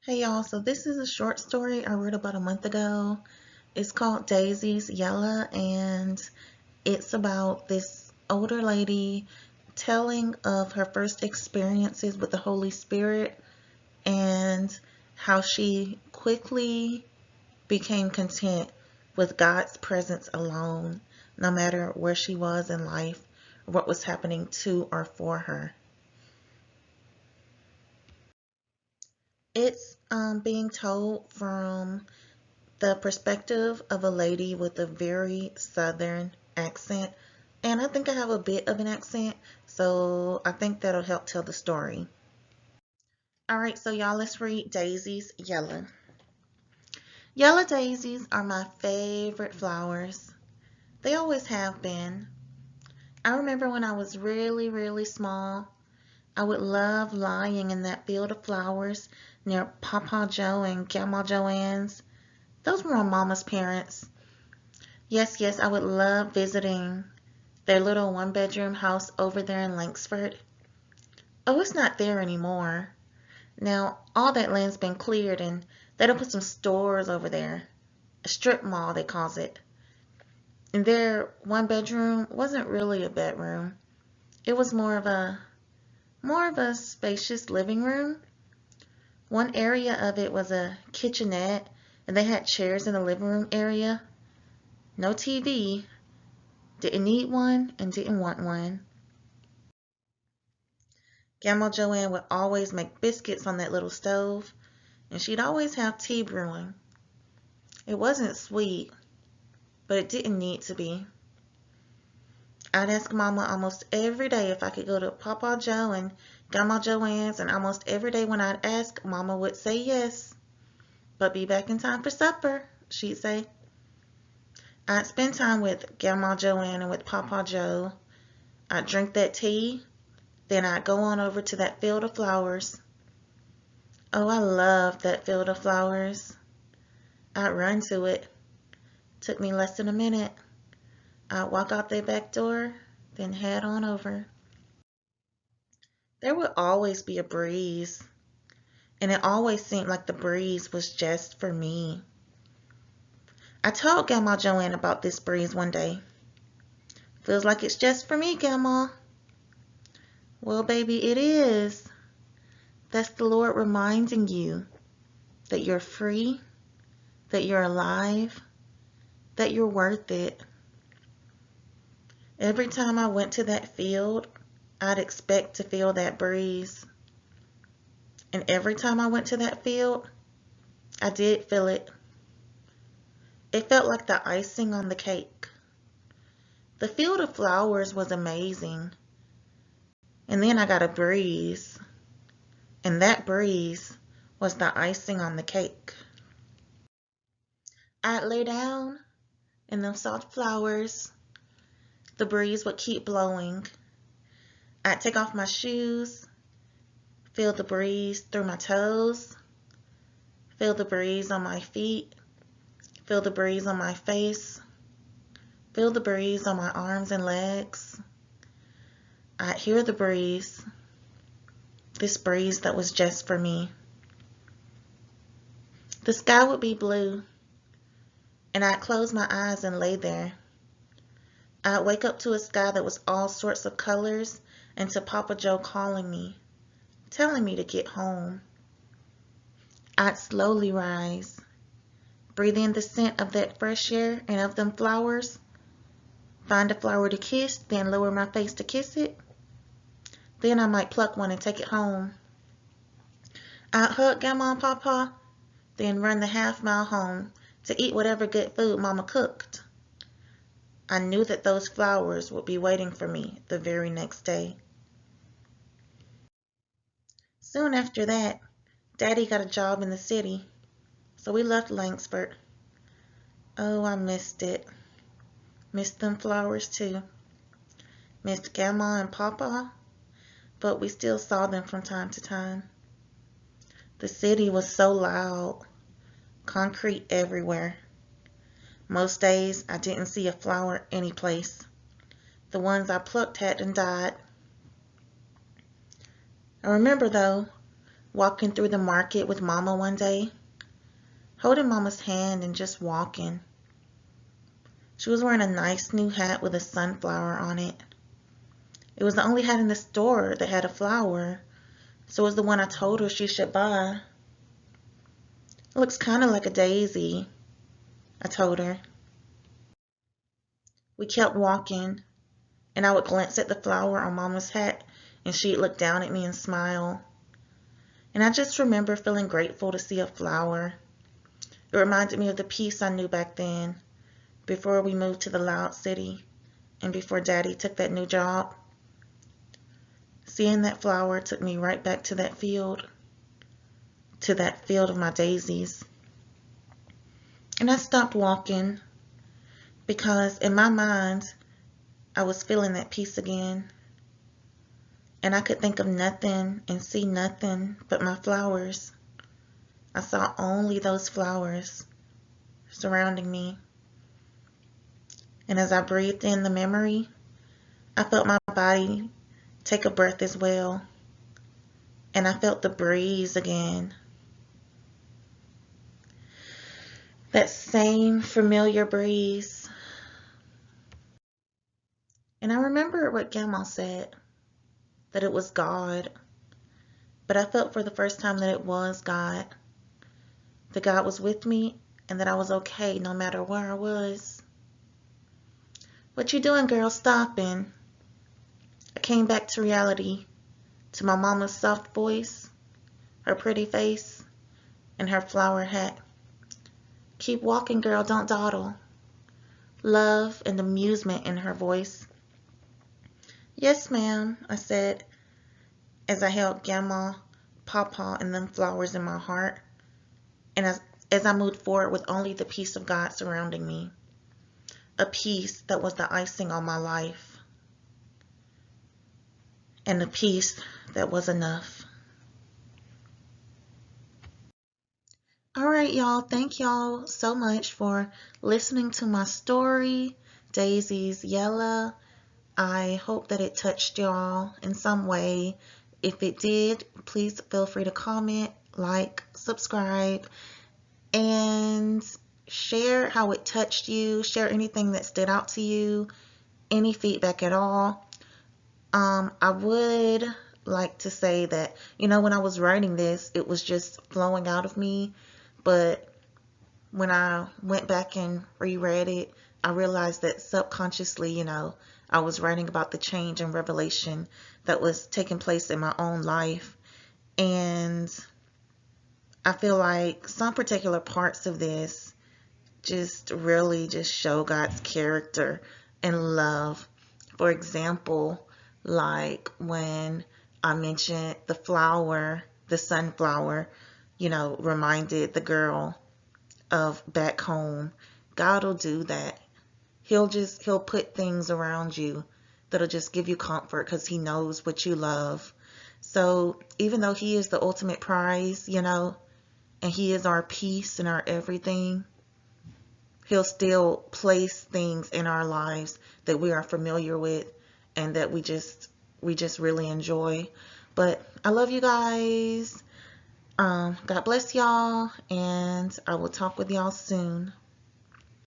Hey y'all, so this is a short story I wrote about a month ago. It's called Daisies, Yella, and it's about this older lady telling of her first experiences with the Holy Spirit and how she quickly became content with God's presence alone, no matter where she was in life or what was happening to or for her. It's being told from the perspective of a lady with a very southern accent. And I think I have a bit of an accent, so I think that'll help tell the story. All right, so y'all, let's read Daisies, Yella. Yellow daisies are my favorite flowers. They always have been. I remember when I was really, really small, I would love lying in that field of flowers near Papa Joe and Grandma Joanne's. Those were my mama's parents. Yes, yes, I would love visiting their little one-bedroom house over there in Langsford. Oh, it's not there anymore. Now, all that land's been cleared and they don't put some stores over there. A strip mall, they calls it. And their one bedroom wasn't really a bedroom. It was more of a spacious living room. One area of it was a kitchenette and they had chairs in the living room area. No TV. Didn't need one and didn't want one. Grandma Joanne would always make biscuits on that little stove, and she'd always have tea brewing. It wasn't sweet, but it didn't need to be. I'd ask Mama almost every day if I could go to Papa Joe and Grandma Joanne's, and almost every day when I'd ask, Mama would say yes. But be back in time for supper, she'd say. I'd spend time with Grandma Joanne and with Papa Joe. I'd drink that tea, then I'd go on over to that field of flowers. Oh, I loved that field of flowers. I'd run to it. Took me less than a minute. I'd walk out their back door, then head on over. There would always be a breeze, and it always seemed like the breeze was just for me. I told Grandma Joanne about this breeze one day. Feels like it's just for me, Grandma. Well, baby, it is. That's the Lord reminding you that you're free, that you're alive, that you're worth it. Every time I went to that field, I'd expect to feel that breeze. And every time I went to that field, I did feel it. It felt like the icing on the cake. The field of flowers was amazing. And then I got a breeze. And that breeze was the icing on the cake. I'd lay down in them soft flowers. The breeze would keep blowing. I'd take off my shoes, feel the breeze through my toes, feel the breeze on my feet, feel the breeze on my face, feel the breeze on my arms and legs. I'd hear the breeze, this breeze that was just for me. The sky would be blue, and I'd close my eyes and lay there. I'd wake up to a sky that was all sorts of colors and to Papa Joe calling me, telling me to get home. I'd slowly rise, breathe in the scent of that fresh air and of them flowers, find a flower to kiss, then lower my face to kiss it. Then I might pluck one and take it home. I'd hug Grandma and Papa, then run the half-mile home to eat whatever good food Mama cooked. I knew that those flowers would be waiting for me the very next day. Soon after that, Daddy got a job in the city, so we left Langsford. Oh, I missed it. Missed them flowers too. Missed Grandma and Papa, but we still saw them from time to time. The city was so loud, concrete everywhere. Most days I didn't see a flower anyplace. The ones I plucked hadn't died. I remember though, walking through the market with Mama one day, holding Mama's hand and just walking. She was wearing a nice new hat with a sunflower on it. It was the only hat in the store that had a flower, so it was the one I told her she should buy. It looks kind of like a daisy, I told her. We kept walking, and I would glance at the flower on Mama's hat, and she'd look down at me and smile. And I just remember feeling grateful to see a flower. It reminded me of the peace I knew back then, before we moved to the loud city, and before Daddy took that new job. Seeing that flower took me right back to that field of my daisies. And I stopped walking because in my mind, I was feeling that peace again. And I could think of nothing and see nothing but my flowers. I saw only those flowers surrounding me. And as I breathed in the memory, I felt my body take a breath as well. And I felt the breeze again. That same familiar breeze. And I remember what Grandma said, that it was God. But I felt for the first time that it was God. That God was with me and that I was okay no matter where I was. What you doing, girl? Stopping. I came back to reality, to my mama's soft voice, her pretty face, and her flower hat. Keep walking, girl, don't dawdle. Love and amusement in her voice. Yes, ma'am, I said, as I held Grandma, Pawpaw, and them flowers in my heart, and as I moved forward with only the peace of God surrounding me, a peace that was the icing on my life, and a peace that was enough. All right, y'all. Thank y'all so much for listening to my story, Daisies, Yella. I hope that it touched y'all in some way. If it did, please feel free to comment, like, subscribe, and share how it touched you. Share anything that stood out to you, any feedback at all. I would like to say that, when I was writing this, it was just flowing out of me. But when I went back and reread it, I realized that subconsciously, I was writing about the change and revelation that was taking place in my own life. And I feel like some particular parts of this just really just show God's character and love. For example, like when I mentioned the flower, the sunflower, reminded the girl of back home. God will do that. He'll put things around you that'll just give you comfort because he knows what you love. So even though he is the ultimate prize, and he is our peace and our everything, he'll still place things in our lives that we are familiar with and that we just really enjoy. But I love you guys. God bless y'all, and I will talk with y'all soon.